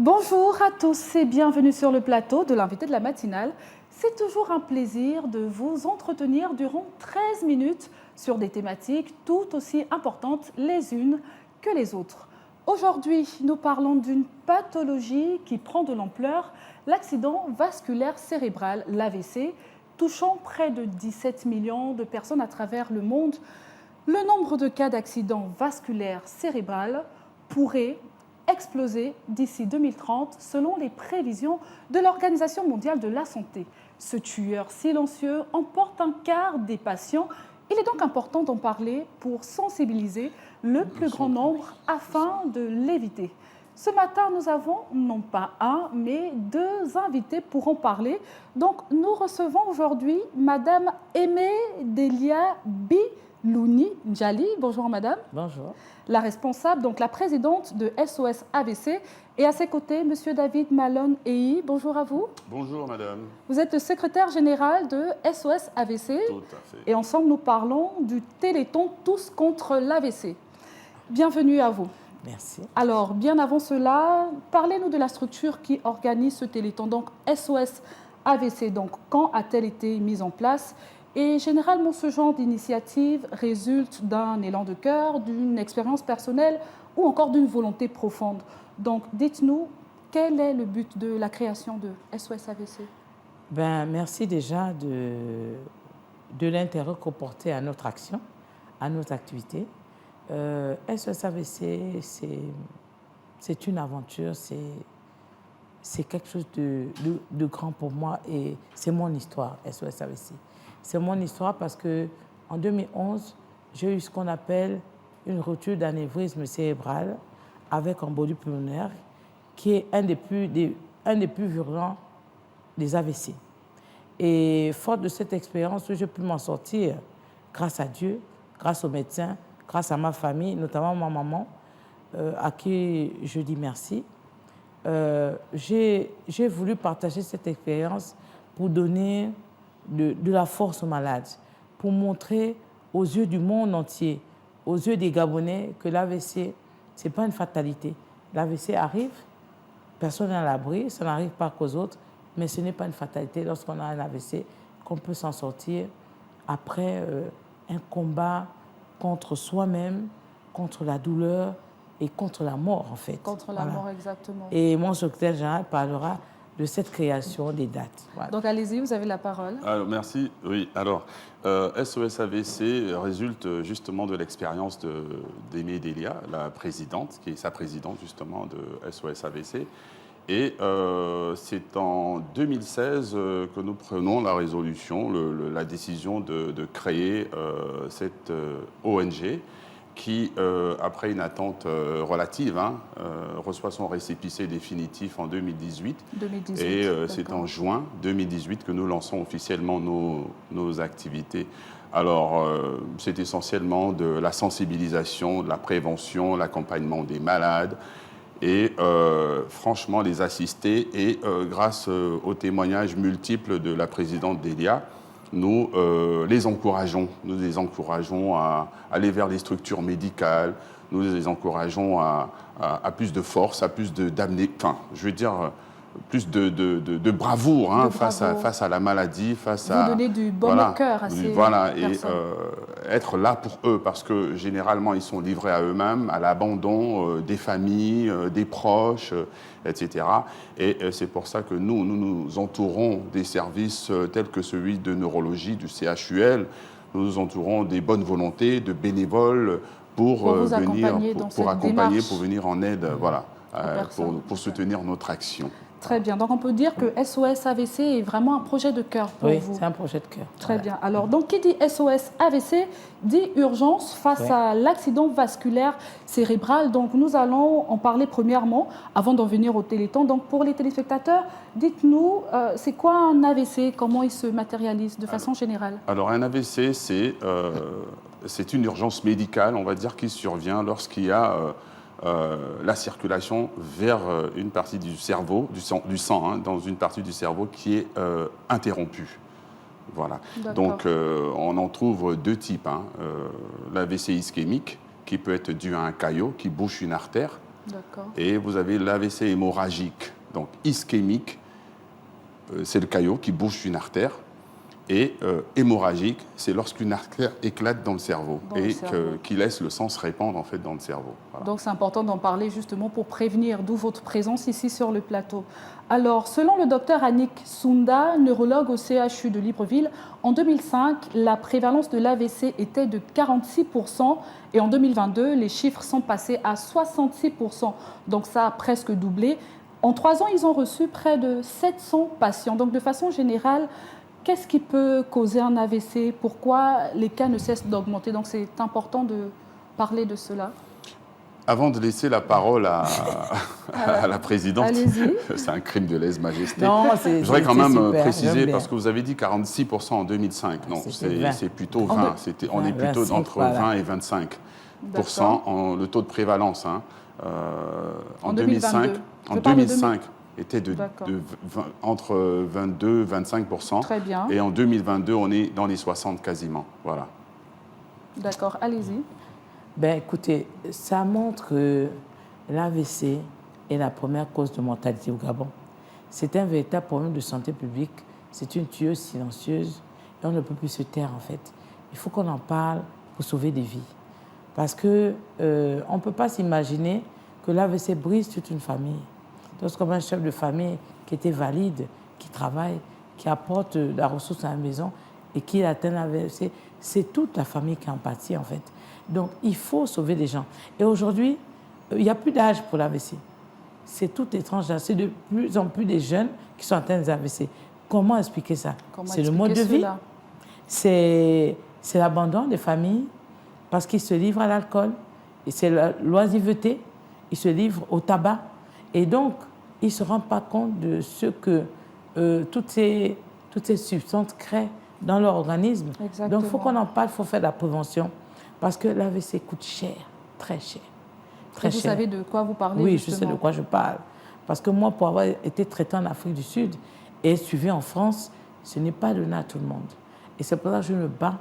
Bonjour à tous et bienvenue sur le plateau de l'invité de la matinale. C'est toujours un plaisir de vous entretenir durant 13 minutes sur des thématiques tout aussi importantes les unes que les autres. Aujourd'hui, nous parlons d'une pathologie qui prend de l'ampleur, l'accident vasculaire cérébral, l'AVC, touchant près de 17 millions de personnes à travers le monde. Le nombre de cas d'accident vasculaire cérébral pourrait exploser d'ici 2030 selon les prévisions de l'Organisation mondiale de la santé. Ce tueur silencieux emporte un quart des patients. Il est donc important d'en parler pour sensibiliser le plus grand nombre afin de l'éviter. Ce matin, nous avons non pas un, mais deux invités pour en parler. Donc, nous recevons aujourd'hui Madame Aimée Delia Bilouni Njali. Bonjour Madame. Bonjour. La responsable, donc la présidente de SOS AVC. Et à ses côtés, Monsieur David Malone EI. Bonjour à vous. Bonjour Madame. Vous êtes le secrétaire général de SOS AVC. Tout à fait. Et ensemble, nous parlons du Téléthon Tous contre l'AVC. Bienvenue à vous. Merci. Alors, bien avant cela, parlez-nous de la structure qui organise ce Téléthon. Donc, SOS AVC, donc, quand a-t-elle été mise en place? Et généralement, ce genre d'initiative résulte d'un élan de cœur, d'une expérience personnelle ou encore d'une volonté profonde. Donc, dites-nous, quel est le but de la création de SOS AVC? Merci déjà de l'intérêt qu'on portait à notre action, à notre activité. SOS AVC, c'est une aventure, c'est quelque chose de grand pour moi et c'est mon histoire, SOS AVC. C'est mon histoire parce qu'en 2011, j'ai eu ce qu'on appelle une rupture d'anévrisme cérébral avec embolie pulmonaire, qui est un des plus virulents des AVC. Et fort de cette expérience, j'ai pu m'en sortir grâce à Dieu, grâce aux médecins, grâce à ma famille, notamment ma maman, à qui je dis merci. J'ai voulu partager cette expérience pour donner de la force aux malades, pour montrer aux yeux du monde entier, aux yeux des Gabonais, que l'AVC, ce n'est pas une fatalité. L'AVC arrive, personne n'est à l'abri, ça n'arrive pas qu'aux autres, mais ce n'est pas une fatalité lorsqu'on a un AVC, qu'on peut s'en sortir après un combat contre soi-même, contre la douleur et contre la mort, en fait. Contre la mort, exactement. Et mon secrétaire général parlera de cette création des dates. Voilà. Donc, allez-y, vous avez la parole. Alors, merci. Oui, alors, SOS AVC résulte justement de l'expérience d'Aimée Delia, la présidente, qui est sa présidente justement de SOS AVC. Et c'est en 2016 que nous prenons la résolution, la décision de créer cette ONG qui, après une attente relative, reçoit son récépissé définitif en 2018. Et c'est en juin 2018 que nous lançons officiellement nos activités. Alors, c'est essentiellement de la sensibilisation, de la prévention, l'accompagnement des malades, et franchement les assister. Et grâce aux témoignages multiples de la présidente Delia, nous les encourageons. Nous les encourageons à aller vers les structures médicales. Nous les encourageons à plus de force, à plus plus de bravoure, face à la maladie, Vous donnez du bon cœur à ces personnes. Et être là pour eux, parce que généralement, ils sont livrés à eux-mêmes, à l'abandon des familles, des proches, etc. Et c'est pour ça que nous nous entourons des services tels que celui de neurologie du CHUL. Nous nous entourons des bonnes volontés, de bénévoles pour venir en aide, pour soutenir notre action. Très bien. Donc, on peut dire que SOS AVC est vraiment un projet de cœur pour vous. Oui, c'est un projet de cœur. Très bien. Alors, donc, qui dit SOS AVC dit urgence face à l'accident vasculaire cérébral. Donc, nous allons en parler premièrement, avant d'en venir au Téléthon. Donc, pour les téléspectateurs, dites-nous, c'est quoi un AVC? Comment il se matérialise de façon générale? Alors, un AVC, c'est une urgence médicale, on va dire, qui survient lorsqu'il y a la circulation vers une partie du cerveau, du sang, dans une partie du cerveau qui est interrompue. Voilà. Donc, on en trouve deux types. L'AVC ischémique, qui peut être dû à un caillot qui bouche une artère, D'accord. Et vous avez l'AVC hémorragique, donc ischémique, c'est le caillot qui bouche une artère. Et hémorragique, c'est lorsqu'une artère éclate dans le cerveau qui laisse le sang se répandre en fait dans le cerveau. Voilà. Donc c'est important d'en parler justement pour prévenir, d'où votre présence ici sur le plateau. Alors, selon le docteur Annick Sounda, neurologue au CHU de Libreville, en 2005, la prévalence de l'AVC était de 46% et en 2022, les chiffres sont passés à 66%. Donc ça a presque doublé. En 3 ans, ils ont reçu près de 700 patients. Donc de façon générale, qu'est-ce qui peut causer un AVC? Pourquoi les cas ne cessent d'augmenter? Donc c'est important de parler de cela. Avant de laisser la parole à la présidente, c'est un crime de lèse-majesté. Je voudrais quand même préciser, parce que vous avez dit 46% en 2005. Non, c'est plutôt 20. On est plutôt entre 20 et 25% le taux de prévalence. Hein. En 2005, était entre 22 et 25%. Très bien. Et en 2022, on est dans les 60 quasiment. Voilà. D'accord, allez-y. Ben, écoutez, ça montre que l'AVC est la première cause de mortalité au Gabon. C'est un véritable problème de santé publique. C'est une tueuse silencieuse et on ne peut plus se taire en fait. Il faut qu'on en parle pour sauver des vies. Parce qu'on ne peut pas s'imaginer que l'AVC brise toute une famille. Lorsqu'on a un chef de famille qui était valide, qui travaille, qui apporte de la ressource à la maison et qui atteint l'AVC, c'est toute la famille qui en pâtit en fait. Donc, il faut sauver des gens. Et aujourd'hui, il n'y a plus d'âge pour l'AVC. C'est tout étrange. C'est de plus en plus des jeunes qui sont atteints d'AVC. Comment expliquer ça? C'est le mode de vie. C'est l'abandon des familles parce qu'ils se livrent à l'alcool. Et c'est la loisiveté. Ils se livrent au tabac. Et donc, ils ne se rendent pas compte de ce que toutes ces substances créent dans leur organisme. Exactement. Donc, il faut qu'on en parle, il faut faire de la prévention. Parce que l'AVC coûte cher, très cher. Très cher. Vous savez de quoi vous parlez? Oui, justement. Je sais de quoi je parle. Parce que moi, pour avoir été traité en Afrique du Sud et suivi en France, ce n'est pas donné à tout le monde. Et c'est pour ça que je me bats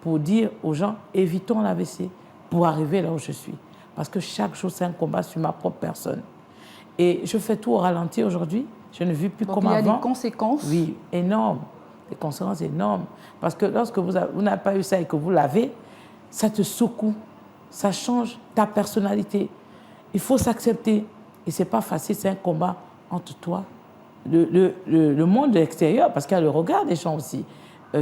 pour dire aux gens, évitons l'AVC pour arriver là où je suis. Parce que chaque jour, c'est un combat sur ma propre personne. Et je fais tout au ralenti aujourd'hui. Je ne vis plus comme avant. Il y a des conséquences? Oui, énormes. Des conséquences énormes. Parce que lorsque vous n'avez pas eu ça et que vous l'avez, ça te secoue, ça change ta personnalité. Il faut s'accepter. Et ce n'est pas facile, c'est un combat entre toi, le monde de l'extérieur, parce qu'il y a le regard des gens aussi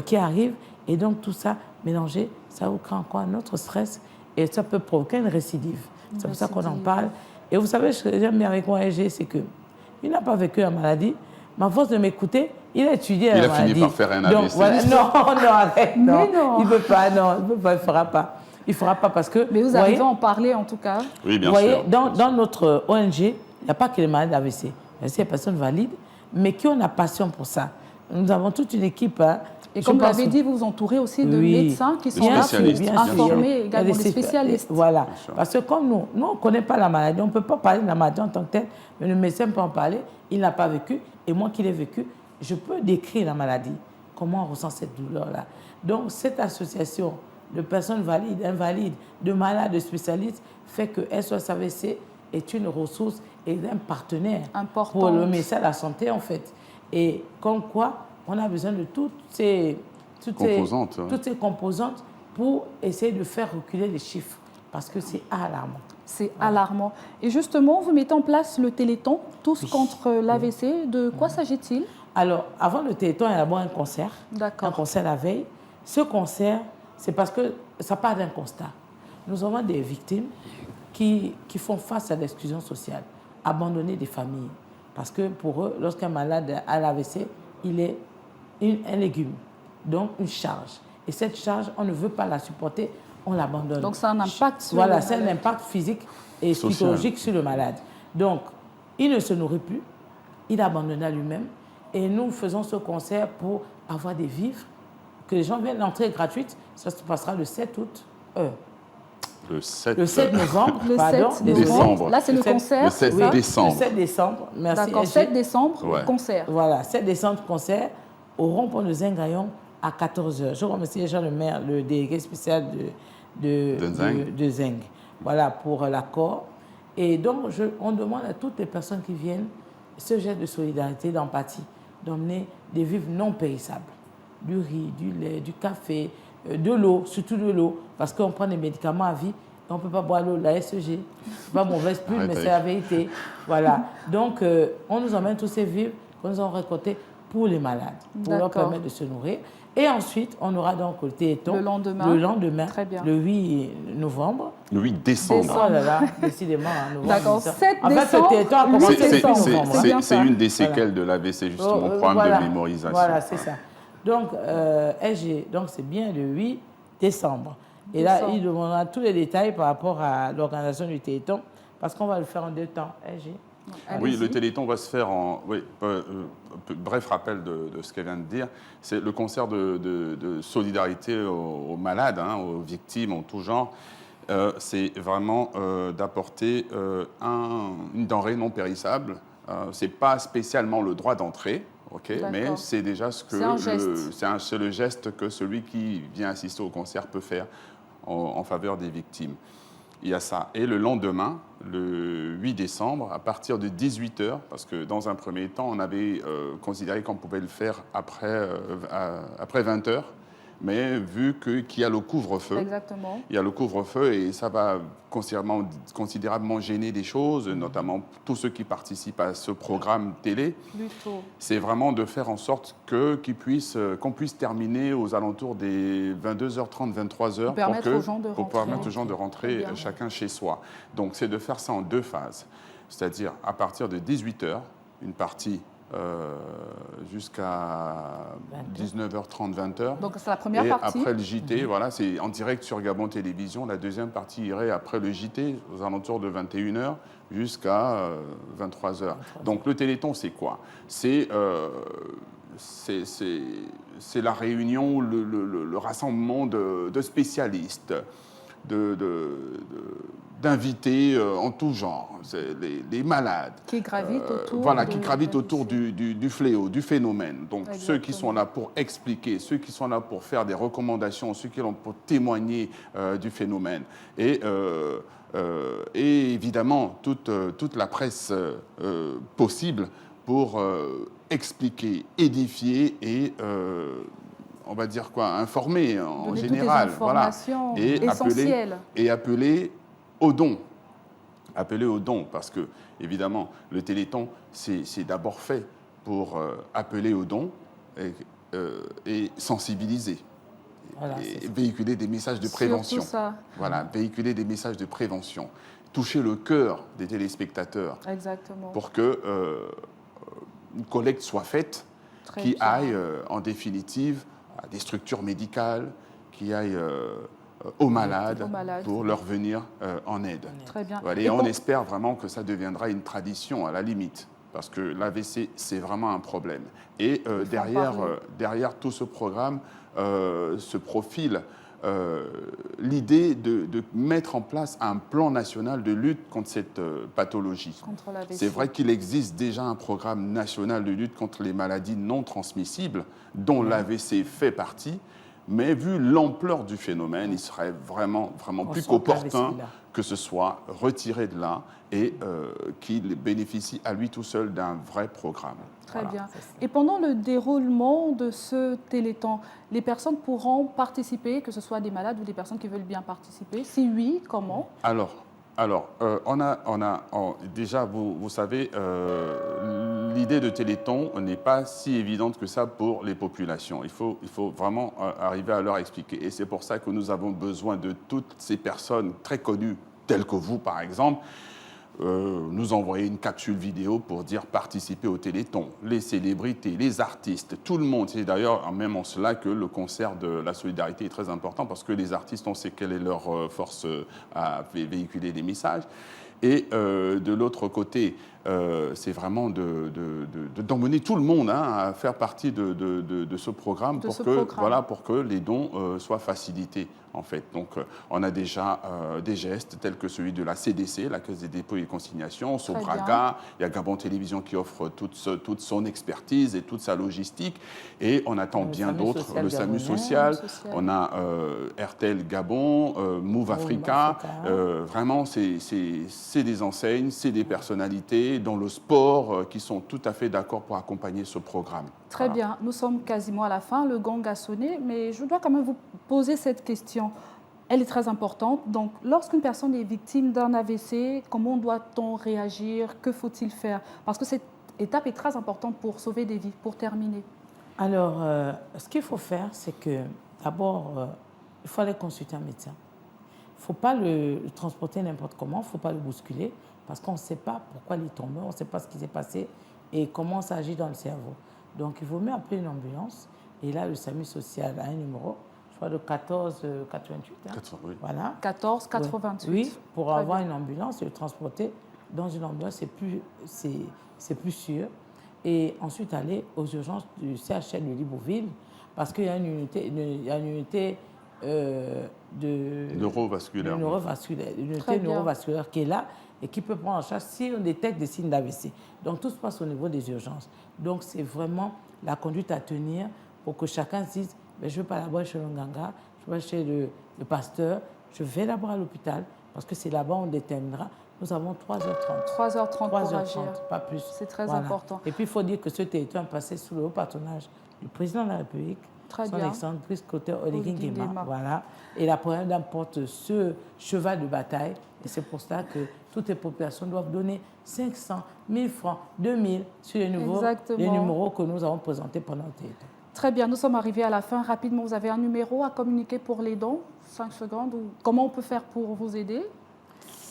qui arrivent. Et donc tout ça mélangé, ça vous crée encore un autre stress et ça peut provoquer une récidive. C'est pour ça qu'on en parle. Et vous savez, ce que j'aime bien avec moi, c'est qu'il n'a pas vécu la maladie. Ma force de m'écouter, il a étudié la maladie. Il a fini par faire un AVC. Voilà, non, arrête, non. Non. Il ne peut pas, non, il ne fera pas. Il ne fera pas parce que... Mais vous arrivez à en parler en tout cas. Oui, bien sûr. Vous voyez, sûr. Dans notre ONG, il n'y a pas que les malades d'AVC. Il y a aussi des personnes valides, mais qui ont la passion pour ça. Nous avons toute une équipe... Et comme vous l'avez dit, vous vous entourez aussi de médecins qui sont là pour informer également des spécialistes. Voilà. Parce que comme nous on ne connaît pas la maladie, on ne peut pas parler de la maladie en tant que telle, mais le médecin peut en parler, il n'a pas vécu, et moi qui l'ai vécu, je peux décrire la maladie, comment on ressent cette douleur-là. Donc cette association de personnes valides, invalides, de malades, de spécialistes, fait que SOS AVC est une ressource et un partenaire pour le ministère de la Santé en fait. Et comme quoi, on a besoin de toutes ces composantes pour essayer de faire reculer les chiffres, parce que c'est alarmant. C'est alarmant. Et justement, vous mettez en place le Téléthon, Tous contre l'AVC. De quoi s'agit-il? Alors, avant le Téléthon, il y a d'abord un concert. D'accord. Un concert la veille. Ce concert, c'est parce que ça part d'un constat. Nous avons des victimes qui font face à l'exclusion sociale, abandonner des familles. Parce que pour eux, lorsqu'un malade a l'AVC, il est un légume, donc une charge. Et cette charge, on ne veut pas la supporter, on l'abandonne. Donc, ça a un impact sur le malade. C'est un impact physique et psychologique sur le malade. Donc, il ne se nourrit plus, il abandonne à lui-même. Et nous faisons ce concert pour avoir des vivres, que les gens viennent. L'entrée gratuite, ça se passera le 7 août. Le 7 novembre. Le 7 décembre. Là, c'est le concert. Le 7 décembre. Le 7 décembre, merci. D'accord, 7 décembre, concert. Voilà, 7 décembre, concert au rond-point de Zingayon à 14h. Je remercie Jean le maire, le délégué spécial de Zeng. Voilà, pour l'accord. Et donc, on demande à toutes les personnes qui viennent ce geste de solidarité, d'empathie, d'emmener des vivres non périssables. Du riz, du lait, du café, de l'eau, surtout de l'eau, parce qu'on prend des médicaments à vie et on ne peut pas boire l'eau, la SEG. C'est pas mauvaise pub, mais c'est la vérité. Voilà. Donc, on nous emmène tous ces vivres que nous avons récoltés pour les malades, pour leur permettre de se nourrir. Et ensuite, on aura donc le Téléthon le lendemain, le 8 novembre. Le 8 décembre. Oh là là, décidément, en novembre. D'accord, 7 décembre. En fait, le Téléthon a commencé en novembre. C'est une des séquelles de l'AVC, justement, programme de mémorisation. Voilà, c'est ça. Donc, donc c'est bien le 8 décembre. Et là, il demandera tous les détails par rapport à l'organisation du Téléthon, parce qu'on va le faire en 2 temps. Oui, le Téléthon va se faire en... Oui, bref rappel de ce qu'elle vient de dire. C'est le concert de solidarité aux malades, hein, aux victimes en tout genre. C'est vraiment d'apporter une denrée non périssable. Ce n'est pas spécialement le droit d'entrée, mais c'est déjà ce que c'est le geste que celui qui vient assister au concert peut faire en faveur des victimes. Il y a ça. Et le lendemain, le 8 décembre, à partir de 18h, parce que dans un premier temps, on avait considéré qu'on pouvait le faire après 20h, mais vu qu'il y a le couvre-feu, il y a le couvre-feu et ça va considérablement gêner des choses, notamment tous ceux qui participent à ce programme télé. C'est vraiment de faire en sorte qu'on puisse terminer aux alentours des 22h30, 23h pour permettre aux gens de rentrer chacun chez soi. Donc c'est de faire ça en 2 phases, c'est-à-dire à partir de 18h, une partie jusqu'à 19h30, 20h. Donc c'est la première partie. Et après le JT, voilà, c'est en direct sur Gabon Télévision. La deuxième partie irait après le JT, aux alentours de 21h jusqu'à 23h. Donc le Téléthon, c'est quoi? C'est la réunion, le rassemblement de spécialistes, d'invités en tout genre, les malades. Qui gravitent autour du fléau, du phénomène. Donc ceux qui sont là pour expliquer, ceux qui sont là pour faire des recommandations, ceux qui sont là pour témoigner du phénomène. Et évidemment, toute la presse possible pour expliquer, édifier et... on va dire quoi, informer en général, voilà, et appeler au don. Appeler au don, parce que évidemment le Téléthon c'est d'abord fait pour appeler au don et sensibiliser, et véhiculer des messages de prévention. Voilà, véhiculer des messages de prévention, toucher le cœur des téléspectateurs. Exactement. Pour que une collecte soit faite qui aille en définitive à des structures médicales, qui aillent aux malades pour leur venir en aide. Très bien. Voilà, et on espère vraiment que ça deviendra une tradition à la limite, parce que l'AVC, c'est vraiment un problème. Et derrière tout ce programme se profile l'idée de mettre en place un plan national de lutte contre cette pathologie. C'est vrai qu'il existe déjà un programme national de lutte contre les maladies non transmissibles, dont l'AVC fait partie, mais vu l'ampleur du phénomène, il serait vraiment plus qu'opportun que ce soit retiré de là et qu'il bénéficie à lui tout seul d'un vrai programme. Très bien. Et pendant le déroulement de ce Téléthon, les personnes pourront participer, que ce soit des malades ou des personnes qui veulent bien participer? Si oui, comment? Alors, déjà, vous savez, l'idée de Téléthon n'est pas si évidente que ça pour les populations. Il faut vraiment arriver à leur expliquer. Et c'est pour ça que nous avons besoin de toutes ces personnes très connues, telles que vous, par exemple, nous envoyer une capsule vidéo pour dire participer au Téléthon. Les célébrités, les artistes, tout le monde. C'est d'ailleurs même en cela que le concert de la solidarité est très important, parce que les artistes, on sait quelle est leur force à véhiculer des messages. Et de l'autre côté, c'est vraiment d'emmener tout le monde à faire partie de ce programme pour que les dons soient facilités. En fait. Donc, on a déjà des gestes tels que celui de la CDC, la Caisse des dépôts et consignations, Sobraga, il y a Gabon Télévision qui offre toute son expertise et toute sa logistique, et on attend bien d'autres, le SAMU social, on a RTL Gabon, Move Africa, vraiment c'est des enseignes, c'est des personnalités dans le sport qui sont tout à fait d'accord pour accompagner ce programme. Très bien, nous sommes quasiment à la fin, le gong a sonné, mais je dois quand même vous poser cette question. Elle est très importante. Donc, lorsqu'une personne est victime d'un AVC, comment doit-on réagir? Que faut-il faire? Parce que cette étape est très importante pour sauver des vies, pour terminer. Alors, ce qu'il faut faire, c'est que d'abord, il faut aller consulter un médecin. Il ne faut pas le transporter n'importe comment, il ne faut pas le bousculer, parce qu'on ne sait pas pourquoi il est tombé, on ne sait pas ce qui s'est passé et comment ça agit dans le cerveau. Donc, il vaut mieux appeler une ambulance. Et là, le SAMU social a un numéro, je crois, de 14 88. Hein. 400, oui. Voilà. 14 88. Oui, pour avoir une ambulance et le transporter dans une ambulance, c'est plus sûr. Et ensuite, aller aux urgences du CHL de Libreville, parce qu'il y a une unité, neurovasculaire. Une unité neurovasculaire qui est là et qui peut prendre en charge si on détecte des signes d'AVC. Donc, tout se passe au niveau des urgences. Donc, c'est vraiment la conduite à tenir pour que chacun se dise « je ne vais pas là-bas chez l'Onganga, je vais chez le pasteur, je vais là-bas à l'hôpital, parce que c'est là-bas on déterminera. » Nous avons 3h30. 3h30 pour agir. Pas plus. C'est très important. Et puis, il faut dire que ce territoire est passé sous le haut patronage du président de la République, son excellence Christ-Clotaire Oligui Nguema. Voilà. Et la première dame porte ce cheval de bataille. Et c'est pour ça que toutes les populations doivent donner 500, 1000 francs, 2000 sur les numéros que nous avons présentés pendant le territoire. Très bien, nous sommes arrivés à la fin. Rapidement, vous avez un numéro à communiquer pour les dons? 5 secondes. Comment on peut faire pour vous aider?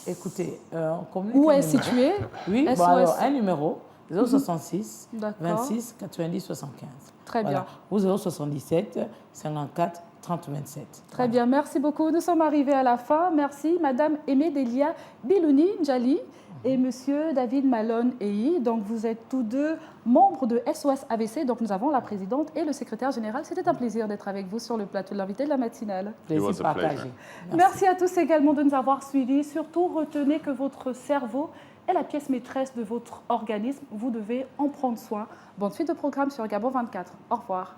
Écoutez, on communique. Où est situé? Oui, bon, alors, un numéro, 066 26 90 75. Très bien. Ou 077 54 30 27. Très bien, merci beaucoup. Nous sommes arrivés à la fin. Merci, Madame Aimée Delia Bilouni Njali et Monsieur David Malone Eyi. Donc, vous êtes tous deux membres de SOS AVC. Donc, nous avons la présidente et le secrétaire général. C'était un plaisir d'être avec vous sur le plateau de l'invité de la matinale. Plaisir partagé. Merci à tous également de nous avoir suivis. Surtout, retenez que votre cerveau est la pièce maîtresse de votre organisme. Vous devez en prendre soin. Bonne suite de programme sur Gabon 24. Au revoir.